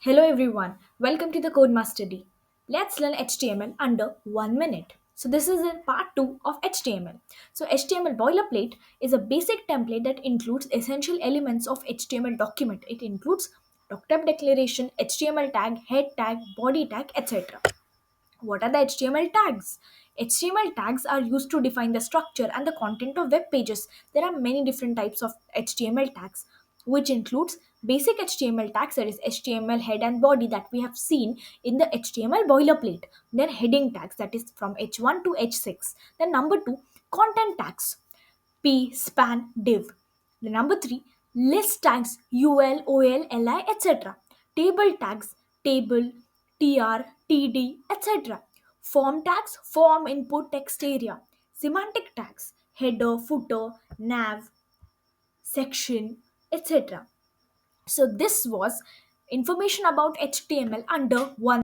Hello everyone, welcome to the Code Master D. Let's learn HTML under 1 minute. So this is in part 2 of HTML. So HTML boilerplate is a basic template that includes essential elements of HTML document. It includes doctype declaration, HTML tag, head tag, body tag, etc. What are the HTML tags? HTML tags are used to define the structure and the content of web pages. There are many different types of HTML tags, which includes basic HTML tags, that is HTML head and body that we have seen in the HTML boilerplate. Then heading tags, that is from H1 to H6. Then number 2, content tags. P, span, div. The number 3, list tags, UL, OL, LI, etc. Table tags, table, TR, TD, etc. Form tags, form input text area. Semantic tags, header, footer, nav, section, etc. So this was information about HTML under one